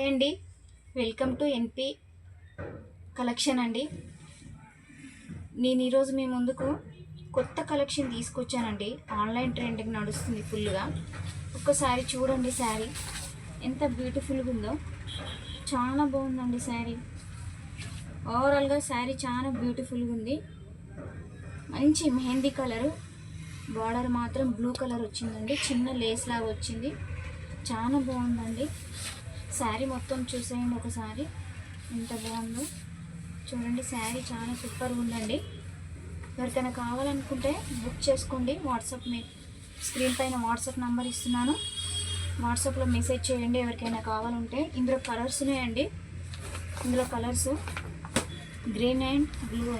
అండి, welcome to ఎన్పి collection అండి. నేను ఈరోజు మీ ముందుకు కొత్త కలెక్షన్ తీసుకొచ్చానండి. ఆన్లైన్ ట్రెండింగ్ నడుస్తుంది ఫుల్గా. ఒక్కసారి చూడండి, శారీ ఎంత బ్యూటిఫుల్గా ఉందో. చాలా బాగుందండి శారీ. ఓవరాల్గా శారీ చాలా బ్యూటిఫుల్గా ఉంది. మంచి మెహందీ కలరు, బార్డర్ మాత్రం బ్లూ కలర్ వచ్చిందండి. చిన్న లేస్ లాగా వచ్చింది. చాలా బాగుందండి. శారీ మొత్తం చూసేయండి ఒకసారి, ఎంత బాగుందో చూడండి. శారీ చాలా సూపర్గా ఉందండి. ఎవరికైనా కావాలనుకుంటే బుక్ చేసుకోండి. వాట్సాప్ స్క్రీన్ పైన వాట్సాప్ నెంబర్ ఇస్తున్నాను. వాట్సాప్లో మెసేజ్ చేయండి ఎవరికైనా కావాలంటే. ఇందులో కలర్స్ ఉన్నాయండి. ఇందులో colours green and blue,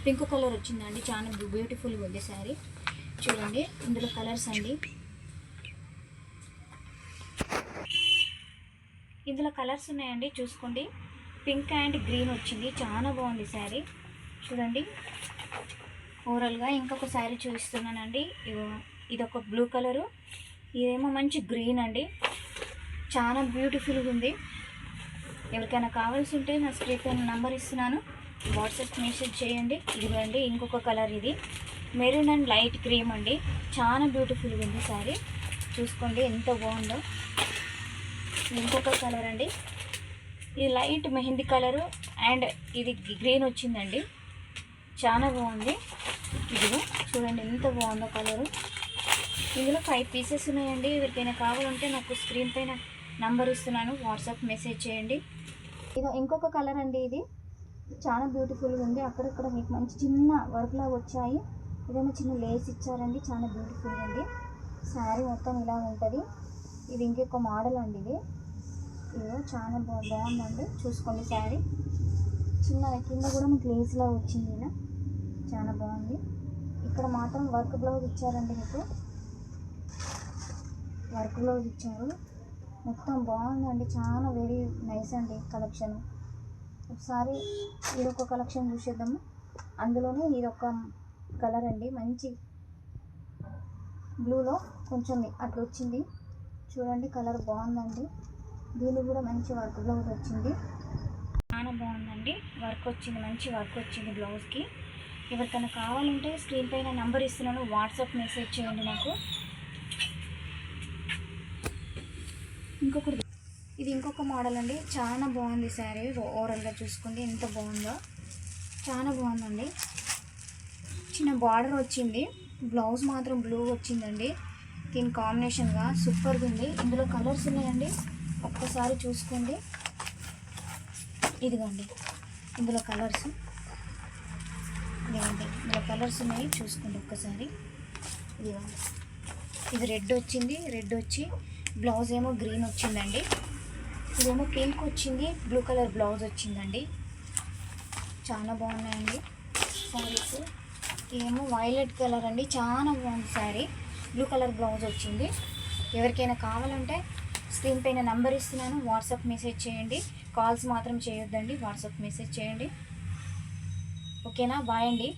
pink colour వచ్చిందండి. చాలా బ్యూటిఫుల్గా ఉంది శారీ. చూడండి, ఇందులో కలర్స్ అండి. ఇందులో కలర్స్ ఉన్నాయండి, చూసుకోండి. పింక్ అండ్ గ్రీన్ వచ్చింది. చాలా బాగుంది శారీ. చూడండి, ఓవరాల్గా ఇంకొక శారీ చూపిస్తున్నానండి. ఇదొక బ్లూ కలరు, ఇదేమో మంచి గ్రీన్ అండి. చాలా బ్యూటిఫుల్గా ఉంది. ఎవరికైనా కావాల్సి ఉంటే నా స్క్రీన్ పైన నెంబర్ ఇస్తున్నాను. వాట్సాప్ మెసేజ్ చేయండి. ఇదిగోండి ఇంకొక కలర్, ఇది మెరూన్ అండ్ లైట్ క్రీమ్ అండి. చాలా బ్యూటిఫుల్గా ఉంది శారీ. చూసుకోండి ఎంత బాగుందో. ఇంకొక కలర్ అండి, ఇది లైట్ మెహందీ కలరు అండ్ ఇది గ్రీన్ వచ్చిందండి. చాలా బాగుంది. ఇదిగో చూడండి ఎంత బాగుందో కలరు. ఇందులో 5 పీసెస్ ఉన్నాయండి. ఎవరికైనా కావాలంటే నాకు స్క్రీన్ పైన నంబర్ ఇస్తున్నాను. వాట్సాప్ మెసేజ్ చేయండి. ఇది ఇంకొక కలర్ అండి. ఇది చాలా బ్యూటిఫుల్గా ఉంది. అక్కడక్కడ మీకు మంచి చిన్న వర్క్ లాగా వచ్చాయి. ఇదేమో చిన్న లేస్ ఇచ్చారండి. చాలా బ్యూటిఫుల్గా ఉంది. శారీ మొత్తం ఇలా ఉంటుంది. ఇది ఇంకొక మోడల్ అండి. ఇదిగో చాలా బాగుందండి. చూసుకోండి శారీ చిన్న కింద కూడా మీకు లేస్లా వచ్చింది. ఇలా చాలా బాగుంది. ఇక్కడ మాత్రం వర్క్ బ్లౌజ్ ఇచ్చారండి. మీకు వర్క్ బ్లౌజ్ ఇచ్చారు. మొత్తం బాగుందండి. చాలా వెరీ నైస్ అండి కలెక్షన్. ఒకసారి ఇదొక కలెక్షన్ చూసేద్దాము. అందులోనే ఇదొక కలర్ అండి, మంచి బ్లూలో కొంచెం అట్లా వచ్చింది. చూడండి కలర్ బాగుందండి. దీనికి కూడా మంచి వర్క్ బ్లౌజ్ వచ్చింది. చాలా బాగుందండి. వర్క్ వచ్చింది, మంచి వర్క్ వచ్చింది బ్లౌజ్కి. ఎవరికైనా కావాలంటే స్క్రీన్ పైన నంబర్ ఇస్తున్నాను. వాట్సాప్ మెసేజ్ చేయండి నాకు. ఇది ఇంకొక మోడల్ అండి. చాలా బాగుంది శారీ. ఓవరాల్గా చూసుకోండి ఎంత బాగుందో. చాలా బాగుందండి. చిన్న బార్డర్ వచ్చింది. బ్లౌజ్ మాత్రం బ్లూ వచ్చిందండి. దీని కాంబినేషన్గా సూపర్గా ఉంది. ఇందులో కలర్స్ ఉన్నాయండి, ఒక్కసారి చూసుకోండి. ఇదిగోండి ఇందులో కలర్స్, ఇదిగోండి ఇందులో కలర్స్ ఉన్నాయి, చూసుకోండి ఒక్కసారి. ఇదిగోండి, ఇది రెడ్ వచ్చింది. రెడ్ వచ్చి బ్లౌజ్ ఏమో గ్రీన్ వచ్చిందండి. ఇదేమో పింక్ వచ్చింది. బ్లూ కలర్ బ్లౌజ్ వచ్చిందండి. చాలా బాగున్నాయండి శారీస్. ఇదేమో వైలెట్ కలర్ అండి. చాలా బాగుంది శారీ. బ్లూ కలర్ బ్లౌజ్ వచ్చింది. ఎవరికైనా కావాలంటే స్క్రీన్ పైన నంబర్ ఇస్తున్నాను. వాట్సాప్ మెసేజ్ చేయండి. కాల్స్ మాత్రం చేయొద్దండి, వాట్సాప్ మెసేజ్ చేయండి. ఓకేనా? బాయ్ అండి.